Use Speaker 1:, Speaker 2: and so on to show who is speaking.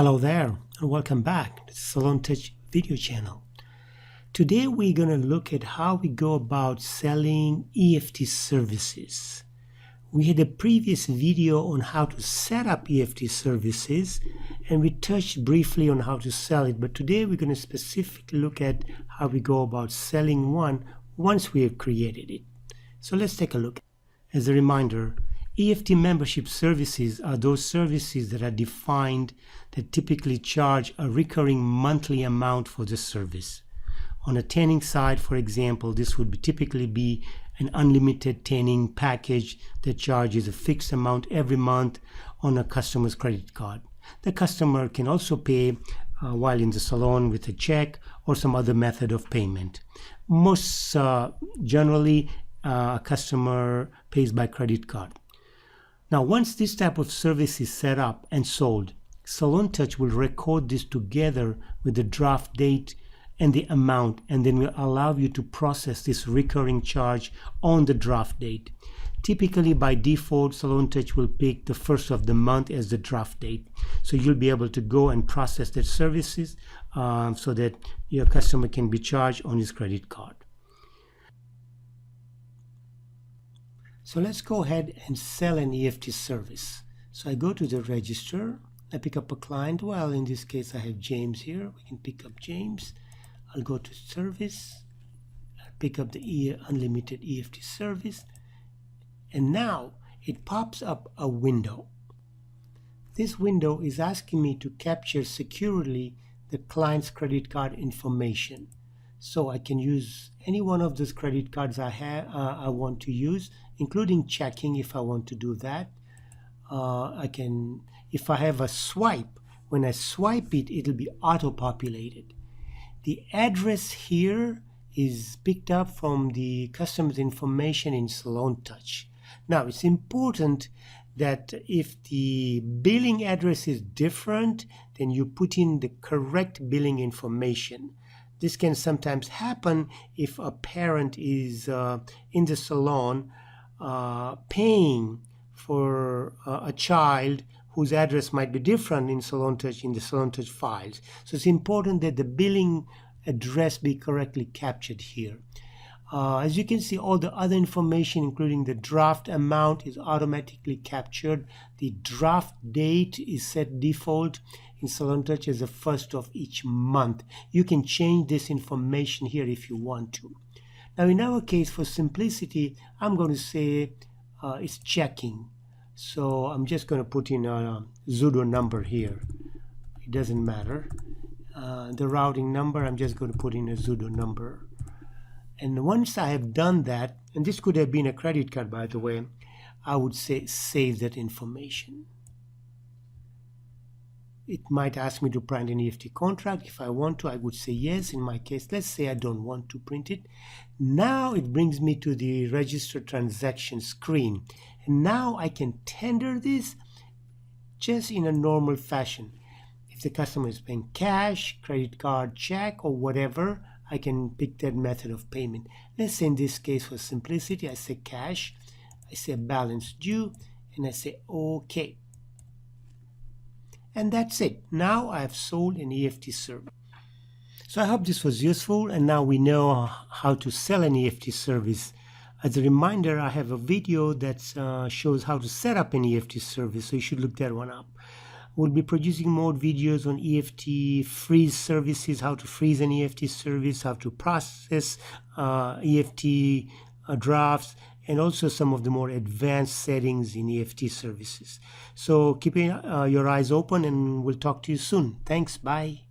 Speaker 1: Hello there and welcome back to the SalonTouch video channel. Today we're going to look at how we go about selling EFT services. We had a previous video on how to set up EFT services and we touched briefly on how to sell it, but today we're going to specifically look at how we go about selling one once we have created it. So let's take a look. As a reminder, EFT membership services are those services that are defined that typically charge a recurring monthly amount for the service. On a tanning side, for example, this would typically be an unlimited tanning package that charges a fixed amount every month on a customer's credit card. The customer can also pay while in the salon with a check or some other method of payment. Most generally, a customer pays by credit card. Now, once this type of service is set up and sold, SalonTouch will record this together with the draft date and the amount, and then will allow you to process this recurring charge on the draft date. Typically, by default, SalonTouch will pick the first of the month as the draft date. So you'll be able to go and process that services so that your customer can be charged on his credit card. So let's go ahead and sell an EFT service. So I go to the register, I pick up a client. Well, in this case, I have James here. We can pick up James. I'll go to service, I'll pick up the unlimited EFT service, and now it pops up a window. This window is asking me to capture securely the client's credit card information. So I can use any one of those credit cards I want to use, including checking if I want to do that. If I have a swipe, when I swipe it, it'll be auto-populated. The address here is picked up from the customer's information in SalonTouch. Now, it's important that if the billing address is different, then you put in the correct billing information. This can sometimes happen if a parent is in the salon paying for a child whose address might be different in the SalonTouch files. So it's important that the billing address be correctly captured here. As you can see, all the other information, including the draft amount, is automatically captured. The draft date is set default in SalonTouch as the first of each month. You can change this information here if you want to. Now, in our case, for simplicity, I'm going to say it's checking. So I'm just going to put in a pseudo number here. It doesn't matter. The routing number, I'm just going to put in a pseudo number. And once I have done that, and this could have been a credit card, by the way, I would say save that information. It might ask me to print an EFT contract. If I want to, I would say yes. In my case, let's say I don't want to print it. Now it brings me to the register transaction screen. And now I can tender this just in a normal fashion. If the customer is paying cash, credit card, check, or whatever, I can pick that method of payment. Let's say in this case, for simplicity, I say cash, I say balance due, and I say OK. And that's it. Now I have sold an EFT service. So I hope this was useful, and now we know how to sell an EFT service. As a reminder, I have a video that shows how to set up an EFT service, so you should look that one up. We'll be producing more videos on EFT freeze services, how to freeze an EFT service, how to process EFT drafts, and also some of the more advanced settings in EFT services. So keep your eyes open, and we'll talk to you soon. Thanks. Bye.